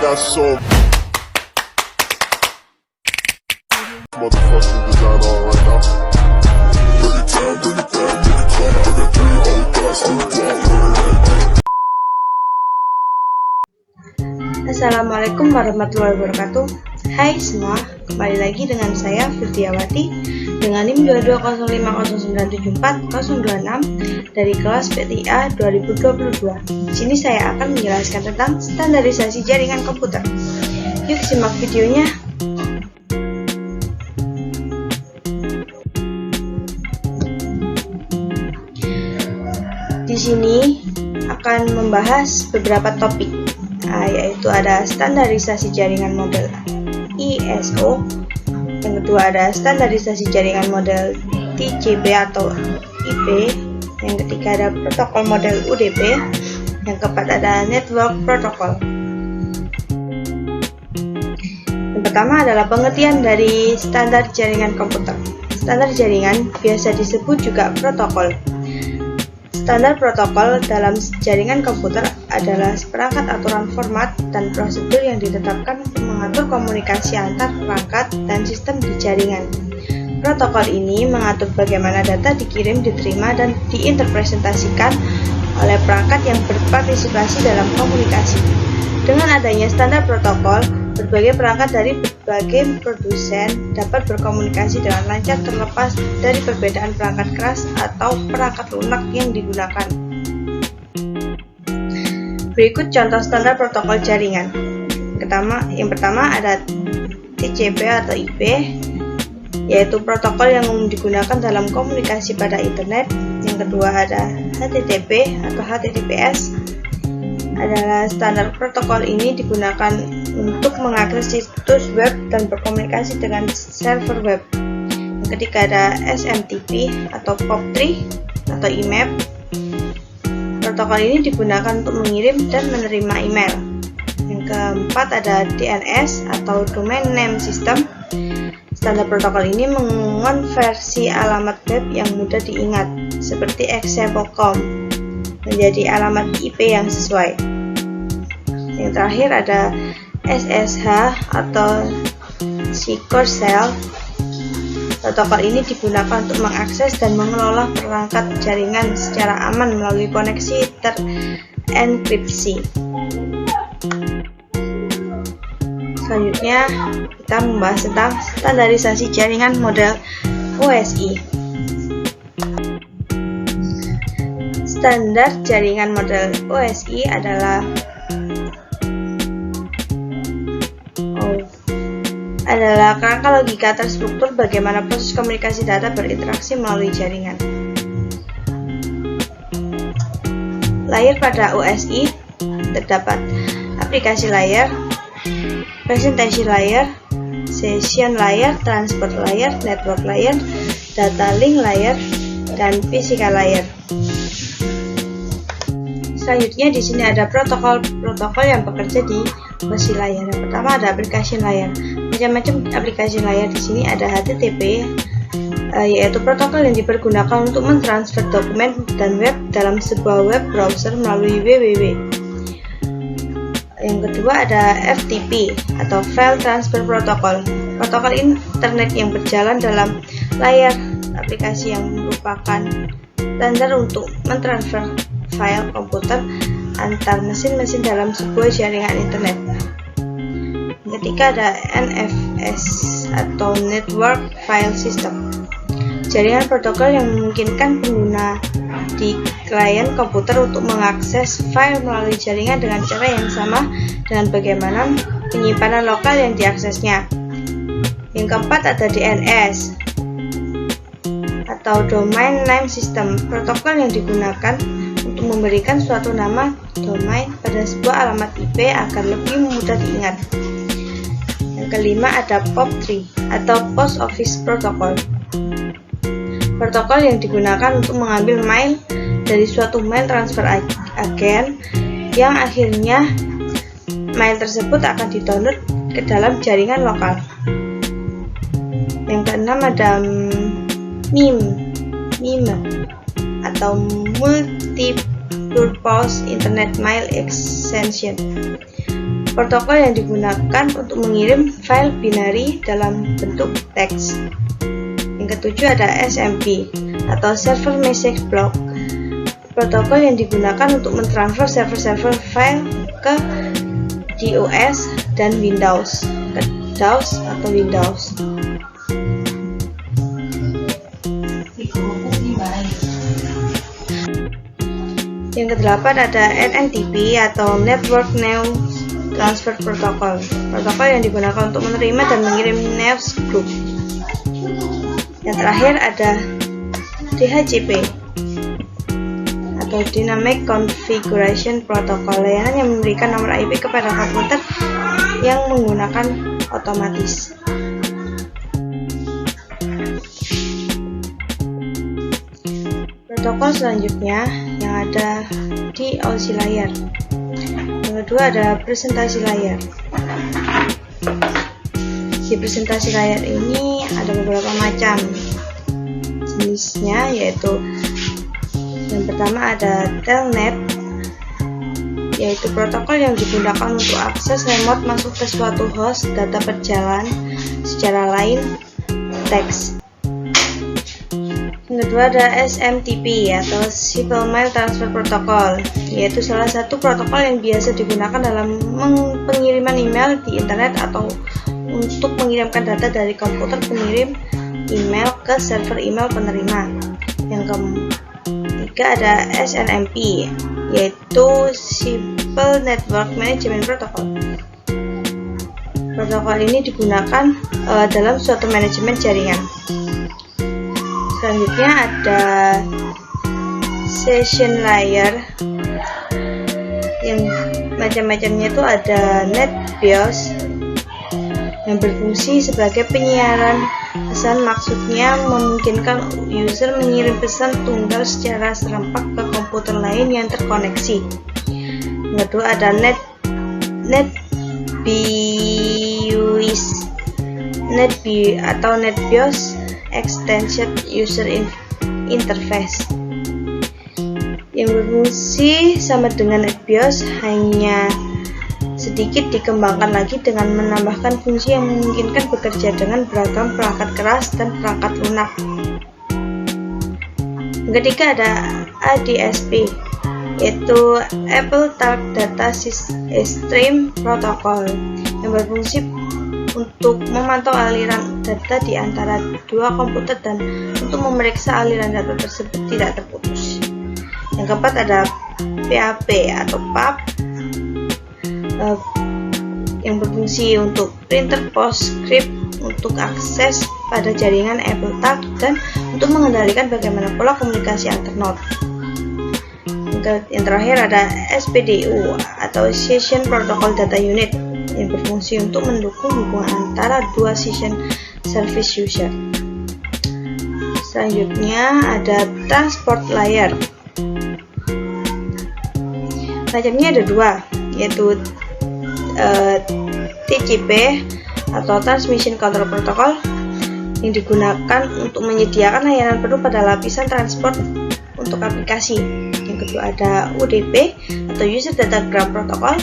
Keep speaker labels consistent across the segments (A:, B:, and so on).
A: got so motherfucking design on right now. Bring it down, bring it down, bring it down. I got 3 old guys to
B: Assalamualaikum warahmatullahi wabarakatuh. Hai semua, kembali lagi dengan saya Firdiawati dengan NIM 22050974026 dari kelas PTIA 2022. Di sini saya akan menjelaskan tentang standarisasi jaringan komputer. Yuk simak videonya. Di sini akan membahas beberapa topik, yaitu ada standarisasi jaringan model ISO, yang kedua ada standarisasi jaringan model TCP atau IP, yang ketiga ada protokol model UDP, yang keempat ada network protocol. Yang pertama adalah pengertian dari standar jaringan komputer. Standar jaringan biasa disebut juga protokol. Standar protokol dalam jaringan komputer adalah seperangkat aturan format dan prosedur yang ditetapkan untuk mengatur komunikasi antar perangkat dan sistem di jaringan. Protokol ini mengatur bagaimana data dikirim, diterima, dan diinterpretasikan oleh perangkat yang berpartisipasi dalam komunikasi. Dengan adanya standar protokol, berbagai perangkat dari berbagai produsen dapat berkomunikasi dengan lancar terlepas dari perbedaan perangkat keras atau perangkat lunak yang digunakan. Berikut contoh standar protokol jaringan. Yang pertama ada TCP atau IP, yaitu protokol yang digunakan dalam komunikasi pada internet. Yang kedua ada HTTP atau HTTPS, adalah standar protokol ini digunakan untuk mengakses situs web dan berkomunikasi dengan server web. Yang ketiga ada SMTP atau POP3 atau IMAP. Protokol ini digunakan untuk mengirim dan menerima email. Yang keempat ada DNS atau Domain Name System. Standar protokol ini mengonversi alamat web yang mudah diingat, seperti example.com, menjadi alamat IP yang sesuai. Yang terakhir ada SSH atau Secure Shell. Protokol ini digunakan untuk mengakses dan mengelola perangkat jaringan secara aman melalui koneksi terenkripsi. Selanjutnya kita membahas tentang standarisasi jaringan model OSI. Standar jaringan model OSI adalah kerangka logika terstruktur bagaimana proses komunikasi data berinteraksi melalui jaringan. Layer pada OSI terdapat aplikasi layer, presentation layer, session layer, transport layer, network layer, data link layer, dan physical layer. Selanjutnya di sini ada protokol yang bekerja di OSI layer. Yang pertama ada application layer. Macam-macam aplikasi layer di sini ada HTTP, yaitu protokol yang dipergunakan untuk mentransfer dokumen dan web dalam sebuah web browser melalui www. Yang kedua ada FTP atau File Transfer Protocol. Protokol internet yang berjalan dalam layar aplikasi yang merupakan standar untuk mentransfer file komputer antar mesin-mesin dalam sebuah jaringan internet. Yang ketiga ada NFS atau Network File System. Jaringan protokol yang memungkinkan pengguna di klien komputer untuk mengakses file melalui jaringan dengan cara yang sama dengan bagaimana penyimpanan lokal yang diaksesnya. Yang keempat ada DNS atau Domain Name System. Protokol yang digunakan untuk memberikan suatu nama domain pada sebuah alamat IP agar lebih mudah diingat. Yang kelima ada POP3 atau Post Office Protocol. Protokol yang digunakan untuk mengambil mail dari suatu mail transfer agen yang akhirnya mail tersebut akan didownload ke dalam jaringan lokal. Yang keenam ada MIME atau Multi Purpose Internet Mail Extension. protokol yang digunakan untuk mengirim file binary dalam bentuk teks. Yang ketujuh ada SMP atau Server Message Block, protokol yang digunakan untuk mentransfer server-server file ke DOS dan Windows, ke DOS atau Windows. Yang kedelapan ada NNTP atau Network News Transfer Protocol, protokol yang digunakan untuk menerima dan mengirim news group. Yang terakhir ada DHCP atau Dynamic Configuration Protocol, layanan yang memberikan nomor IP kepada komputer yang menggunakan otomatis. Protokol selanjutnya yang ada di OC layar. Yang kedua ada presentasi layar. Di presentasi layar ini ada beberapa macam jenisnya, yaitu yang pertama ada Telnet, yaitu protokol yang digunakan untuk akses remote masuk ke suatu host data berjalan secara lain teks. Yang kedua ada SMTP atau Simple Mail Transfer Protocol, yaitu salah satu protokol yang biasa digunakan dalam pengiriman email di internet atau untuk mengirimkan data dari komputer pengirim email ke server email penerima. Yang ketiga ada SNMP, yaitu Simple Network Management Protocol. Protokol ini digunakan dalam suatu manajemen jaringan. Selanjutnya ada Session Layer, yang macam-macamnya itu ada NetBIOS yang berfungsi sebagai penyiaran pesan, maksudnya memungkinkan user mengirim pesan tunggal secara serempak ke komputer lain yang terkoneksi. Yang kedua ada NetBIOS Extended User Interface, yang berfungsi sama dengan NetBIOS, hanya sedikit dikembangkan lagi dengan menambahkan fungsi yang memungkinkan bekerja dengan beragam perangkat keras dan perangkat lunak. Yang ketiga ada ADSP, yaitu Apple Talk Data Stream Protocol, yang berfungsi untuk memantau aliran data di antara dua komputer dan untuk memeriksa aliran data tersebut tidak terputus. Yang keempat ada PAP atau PAP, yang berfungsi untuk printer postscript untuk akses pada jaringan Apple Talk dan untuk mengendalikan bagaimana pola komunikasi antar node. Yang terakhir ada SPDU atau Session Protocol Data Unit, yang berfungsi untuk mendukung hubungan antara dua session service user. Selanjutnya ada Transport Layer. Macamnya ada dua, yaitu TCP atau Transmission Control Protocol, yang digunakan untuk menyediakan layanan penuh pada lapisan transport untuk aplikasi. Yang kedua ada UDP atau User Datagram Protocol,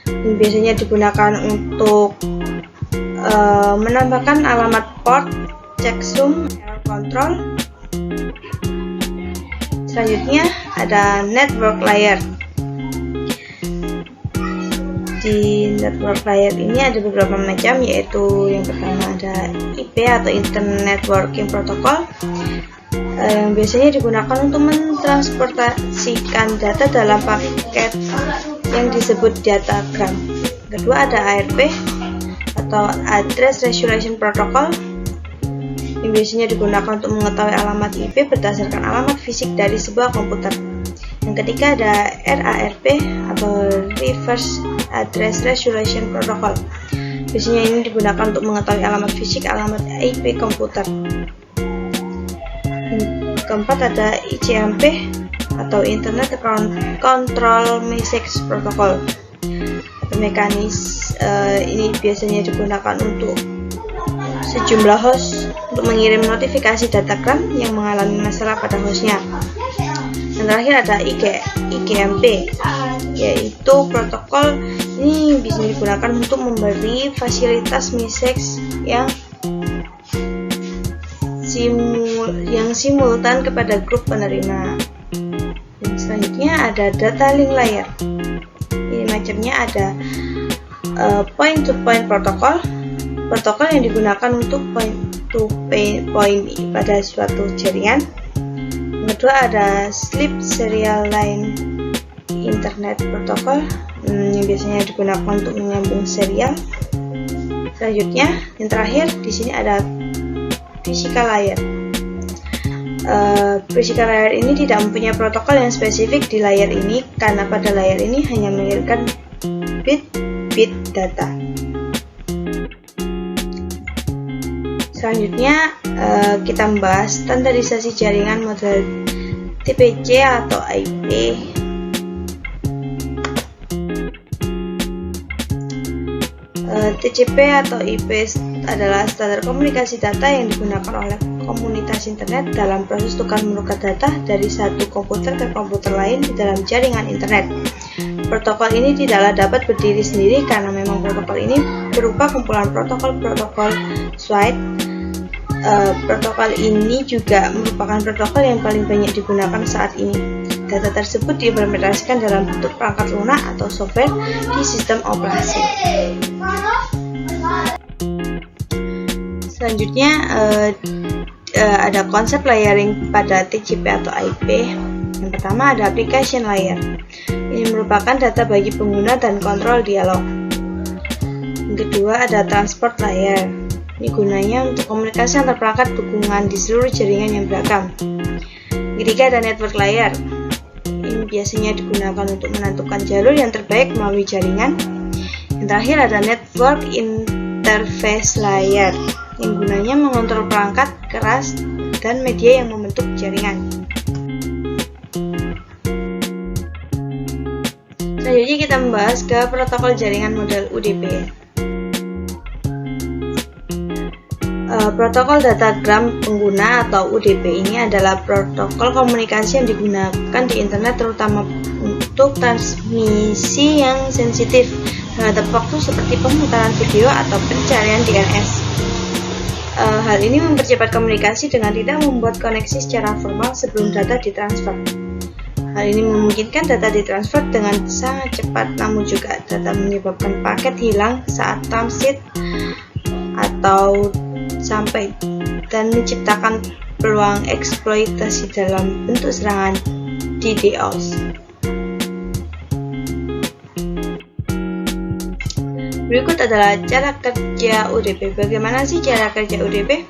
B: yang biasanya digunakan untuk menambahkan alamat port, checksum, error control. Selanjutnya ada Network Layer. Di network layer ini ada beberapa macam, yaitu yang pertama ada IP atau Internet Networking Protocol, yang biasanya digunakan untuk mentransportasikan data dalam paket yang disebut datagram. Kedua ada ARP atau Address Resolution Protocol, yang biasanya digunakan untuk mengetahui alamat IP berdasarkan alamat fisik dari sebuah komputer. Yang ketiga ada RARP atau Reverse Address Resolution Protocol. Biasanya ini digunakan untuk mengetahui alamat fisik alamat IP komputer. Yang keempat ada ICMP atau Internet Control Message Protocol. Ini biasanya digunakan untuk sejumlah host untuk mengirim notifikasi datagram yang mengalami masalah pada hostnya. Yang terakhir ada IGMP, yaitu protokol ini bisa digunakan untuk memberi fasilitas message yang simultan kepada grup penerima. Dan selanjutnya ada data link layer. Ini macamnya ada point to point protokol yang digunakan untuk point to point pada suatu jaringan. Yang kedua ada sleep serial line internet protokol yang biasanya digunakan untuk menyambung serial. Selanjutnya yang terakhir di sini ada physical layer. Physical layer ini tidak mempunyai protokol yang spesifik di layar ini karena pada layar ini hanya mengirimkan bit data. Selanjutnya kita membahas standarisasi jaringan model TPC atau IP. TCP atau IP adalah standar komunikasi data yang digunakan oleh komunitas internet dalam proses tukar-menukar data dari satu komputer ke komputer lain di dalam jaringan internet. Protokol ini tidaklah dapat berdiri sendiri karena memang protokol ini berupa kumpulan protokol-protokol suite. Protokol ini juga merupakan protokol yang paling banyak digunakan saat ini. Data tersebut diimplementasikan dalam bentuk perangkat lunak atau software di sistem operasi. Selanjutnya ada konsep layering pada TCP atau IP. Yang pertama ada application layer. Ini merupakan data bagi pengguna dan kontrol dialog. Yang kedua ada transport layer. Ini gunanya untuk komunikasi antar perangkat dukungan di seluruh jaringan yang beragam. Yang ketiga ada network layer. Ini biasanya digunakan untuk menentukan jalur yang terbaik melalui jaringan. Yang terakhir ada network interface layer yang gunanya mengontrol perangkat keras dan media yang membentuk jaringan. Selanjutnya kita membahas ke protokol jaringan model UDP. Protokol datagram pengguna atau UDP ini adalah protokol komunikasi yang digunakan di internet terutama untuk transmisi yang sensitif terhadap waktu seperti pemutaran video atau pencarian DNS. Hal ini mempercepat komunikasi dengan tidak membuat koneksi secara formal sebelum data ditransfer. Hal ini memungkinkan data ditransfer dengan sangat cepat, namun juga data menyebabkan paket hilang saat transit atau sampai dan menciptakan peluang eksploitasi dalam bentuk serangan DDoS. Berikut adalah cara kerja UDP. Bagaimana sih cara kerja UDP?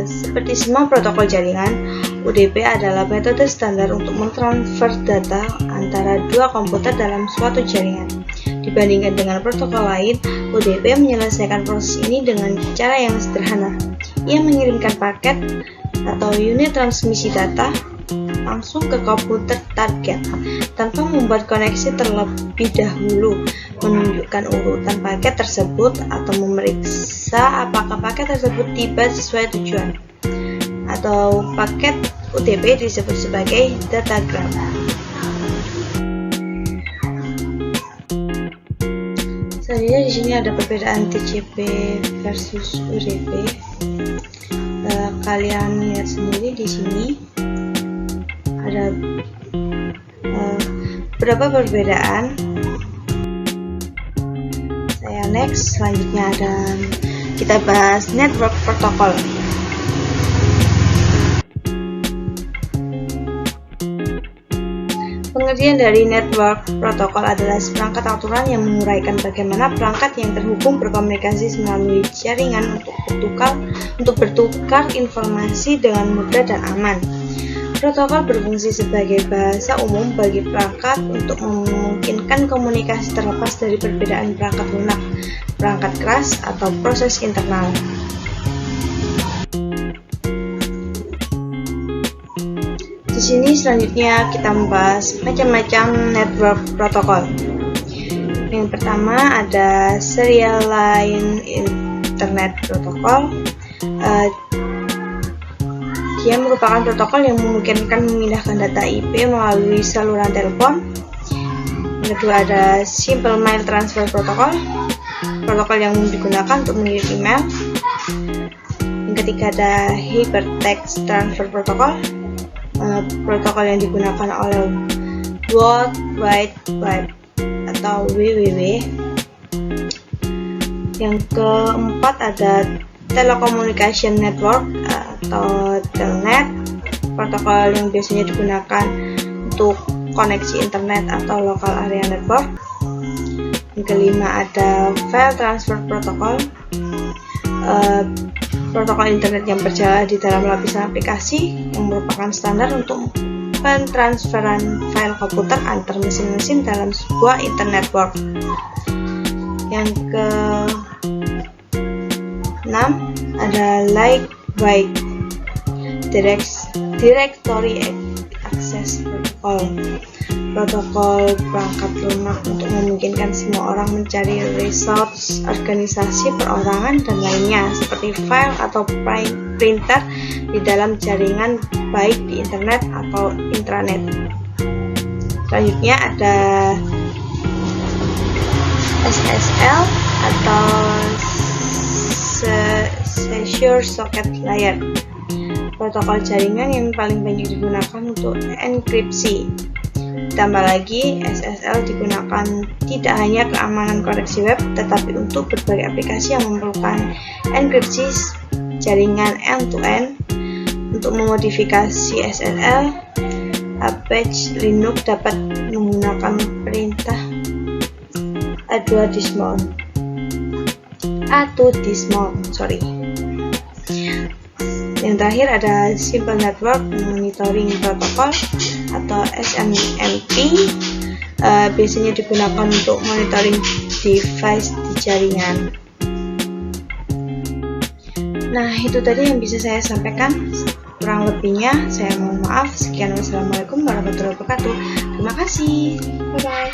B: Seperti semua protokol jaringan, UDP adalah metode standar untuk mentransfer data antara dua komputer dalam suatu jaringan. Dibandingkan dengan protokol lain, UDP menyelesaikan proses ini dengan cara yang sederhana. Ia mengirimkan paket atau unit transmisi data langsung ke komputer target tanpa membuat koneksi terlebih dahulu, menunjukkan urutan paket tersebut atau memeriksa apakah paket tersebut tiba sesuai tujuan. Atau paket UDP disebut sebagai datagram. Selanjutnya di sini ada perbedaan TCP versus UDP. Kalian lihat sendiri di sini ada beberapa perbedaan. Saya next. Selanjutnya ada kita bahas network protocol. Pengertian dari network protokol adalah seperangkat aturan yang menguraikan bagaimana perangkat yang terhubung berkomunikasi melalui jaringan untuk bertukar informasi dengan mudah dan aman. Protokol berfungsi sebagai bahasa umum bagi perangkat untuk memungkinkan komunikasi terlepas dari perbedaan perangkat lunak, perangkat keras, atau proses internal. Di sini selanjutnya kita membahas macam-macam network protokol. Yang pertama ada serial line internet protocol. Dia merupakan protokol yang memungkinkan memindahkan data IP melalui saluran telepon. Yang kedua ada Simple Mail Transfer Protocol, protokol yang digunakan untuk mengirim email. Yang ketiga ada Hypertext Transfer Protocol, protokol yang digunakan oleh World Wide Web atau WWW. Yang keempat ada Telecommunication Network atau Telnet, protokol yang biasanya digunakan untuk koneksi internet atau local area network. Yang kelima ada File Transfer Protocol, protokol internet yang berjalan di dalam lapisan aplikasi yang merupakan standar untuk pentransferan file komputer antar mesin-mesin dalam sebuah internet network. Yang ke-6 ada Lightweight Directory Access Protocol, protokol perangkat lunak untuk memungkinkan semua orang mencari resource organisasi perorangan dan lainnya seperti file atau printer di dalam jaringan baik di internet atau intranet. Selanjutnya ada SSL atau Secure Socket Layer, protokol jaringan yang paling banyak digunakan untuk enkripsi. Ditambah lagi, SSL digunakan tidak hanya keamanan koneksi web, tetapi untuk berbagai aplikasi yang memerlukan enkripsi jaringan end-to-end. Untuk memodifikasi SSL, Apache Linux dapat menggunakan perintah a2dismount. Yang terakhir ada Simple Network Monitoring Protocol atau SNMP, biasanya digunakan untuk monitoring device di jaringan. Nah, itu tadi yang bisa saya sampaikan. Kurang lebihnya saya mohon maaf. Sekian, wassalamualaikum warahmatullahi wabarakatuh. Terima kasih. Bye bye.